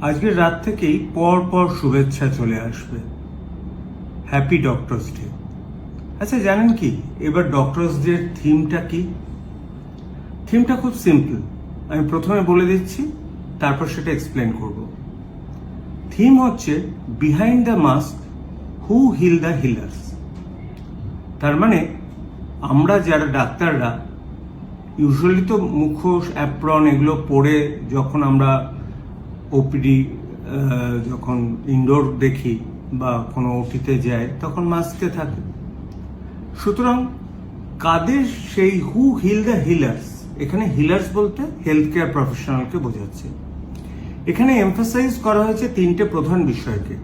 আজকের রাত থেকেই পর পর শুভেচ্ছা চলে আসবে। Happy doctors day. আচ্ছা, জানেন কি এবার ডক্টরস ডে থিমটা কি? থিমটা খুব সিম্পল, আমি প্রথমে বলে দিচ্ছি, তারপর সেটা এক্সপ্লেন করব। থিম হচ্ছে behind the mask who heal the healers. তার মানে আমরা যারা ডাক্তাররা ইউজুয়ালি তো মুখোশ, অ্যাপ্রন এগুলো পরে যখন আমরা ওপিডি যখন ইনডোর দেখি বা কোনো ওটিতে যায় তখন মাস্কে থাকে। সুতরাং কাদের সেই হু হিল দ্য হিলার্স, এখানে হিলার্স বলতে হেলথ কেয়ার প্রফেশনালকে বোঝাচ্ছে। এখানে এমফাসাইজ করা হয়েছে তিনটে প্রধান বিষয়কে।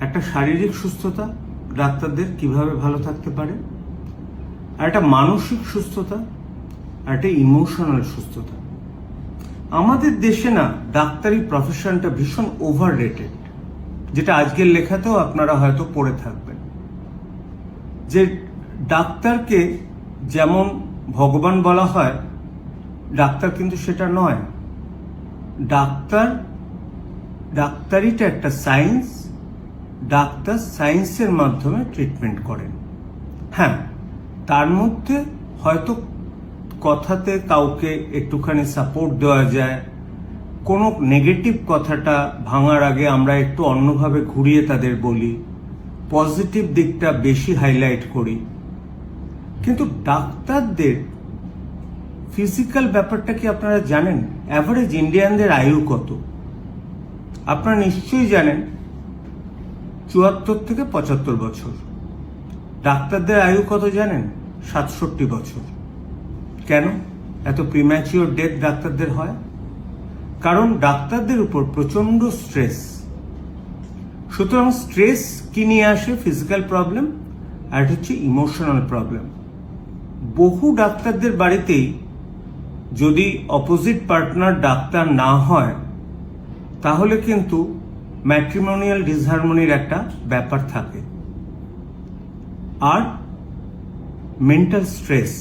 একটা শারীরিক সুস্থতা, ডাক্তারদের কিভাবে ভালো থাকতে পারে, আর একটা মানসিক সুস্থতা, আর একটা ইমোশনাল সুস্থতা। আমাদের দেশে না ডাক্তারি প্রফেশনটা ভীষণ ওভার রেটেড, যেটা আজকের লেখাতেও আপনারা হয়তো পড়ে থাকবেন, যে ডাক্তারকে যেমন ভগবান বলা হয়, ডাক্তার কিন্তু সেটা নয়। ডাক্তারিটা একটা সায়েন্স, ডাক্তার সায়েন্সের মাধ্যমে ট্রিটমেন্ট করেন। হ্যাঁ, তার মধ্যে হয়তো কথাতে কাউকে একটুখানি সাপোর্ট দেওয়া যায়, কোনো নেগেটিভ কথাটা ভাঙার আগে আমরা একটু অন্যভাবে ঘুরিয়ে তাদের বলি, পজিটিভ দিকটা বেশি হাইলাইট করি। কিন্তু ডাক্তারদের ফিজিক্যাল ব্যাপারটা কি আপনারা জানেন? অ্যাভারেজ ইন্ডিয়ানদের আয়ু কত? আপনারা নিশ্চয়ই জানেন 74 থেকে 75 বছর। ডাক্তারদের আয়ু কত জানেন? 67 বছর। কেন এত প্রিম্যাচিওর ডেথ ডাক্তারদের হয়? কারণ ডাক্তারদের উপর প্রচন্ড স্ট্রেস। সুতরাং স্ট্রেস কি নিয়ে আসে? ফিজিক্যাল প্রবলেম, আর হচ্ছে ইমোশনাল প্রবলেম। বহু ডাক্তারদের বাড়িতেই যদি অপোজিট পার্টনার ডাক্তার না হয়, তাহলে কিন্তু ম্যাট্রিমোনিয়াল ডিসহারমোনির একটা ব্যাপার থাকে। আর মেন্টাল স্ট্রেস,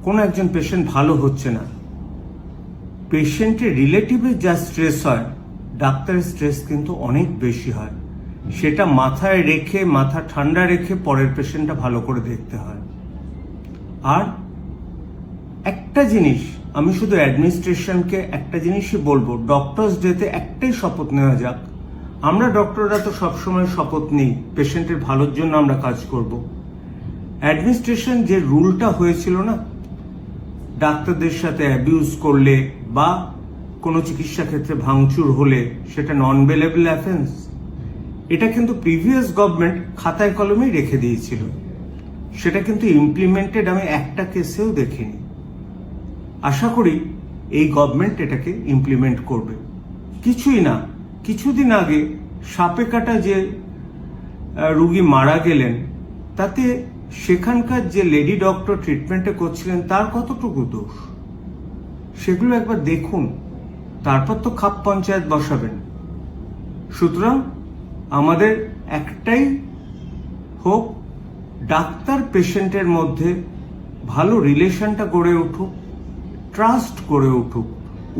কোনো একজন পেশেন্ট ভালো হচ্ছে না, পেশেন্টের রিলেটিভে যা স্ট্রেস হয়, ডাক্তারের স্ট্রেস কিন্তু অনেক বেশি হয়। সেটা মাথায় রেখে, মাথা ঠান্ডা রেখে পরের পেশেন্টটা ভালো করে দেখতে হয়। আর একটা জিনিস আমি শুধু অ্যাডমিনিস্ট্রেশনকে একটা জিনিসই বলবো, ডক্টরস ডেতে একটাই শপথ নেওয়া যাক। আমরা ডক্টররা তো সবসময় শপথ নিই পেশেন্টের ভালোর জন্য আমরা কাজ করব। অ্যাডমিনিস্ট্রেশন যে রুলটা হয়েছিল না, ডাক্তারদের সাথে অ্যাবিউজ করলে বা কোনো চিকিৎসা ক্ষেত্রে ভাঙচুর হলে সেটা নন বেলেবল অ্যাফেন্স, এটা কিন্তু প্রিভিয়াস গভর্নমেন্ট খাতায় কলমেই রেখে দিয়েছিল। সেটা কিন্তু ইমপ্লিমেন্টেড আমি একটা কেসেও দেখিনি। আশা করি এই গভর্নমেন্ট এটাকে ইমপ্লিমেন্ট করবে। কিছুই না, কিছুদিন আগে সাপে কাটা যে রুগী মারা গেলেন, তাতে সেখানকার যে লেডি ডক্টর ট্রিটমেন্টে করছিলেন তার কতটুকু দোষ? সেগুলো একবার দেখুন, তারপর তো খাপ পঞ্চায়েত বসাবেন। সুতরাং আমাদের একটাই হোক, ডাক্তার পেশেন্টের মধ্যে ভালো রিলেশনটা গড়ে উঠুক, ট্রাস্ট গড়ে উঠুক,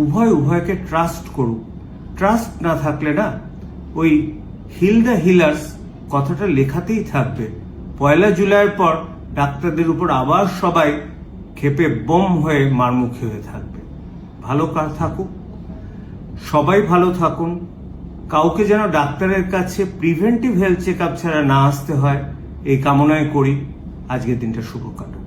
উভয়কে ট্রাস্ট করুক। ট্রাস্ট না থাকলে না ওই হিল দ্য হিলার্স কথাটা লেখাতেই থাকবে। 1 জুলাইয়ের পর ডাক্তারদের উপর আবার সবাই ক্ষেপে বোম হয়ে মারমুখী হয়ে থাকবে। ভালো থাকুক, সবাই ভালো থাকুন। কাউকে যেন ডাক্তারের কাছে প্রিভেন্টিভ হেলথ চেক আপ ছাড়া না আসতে হয়, এই কামনায় করি। আজকের দিনটা শুভ কাটুক।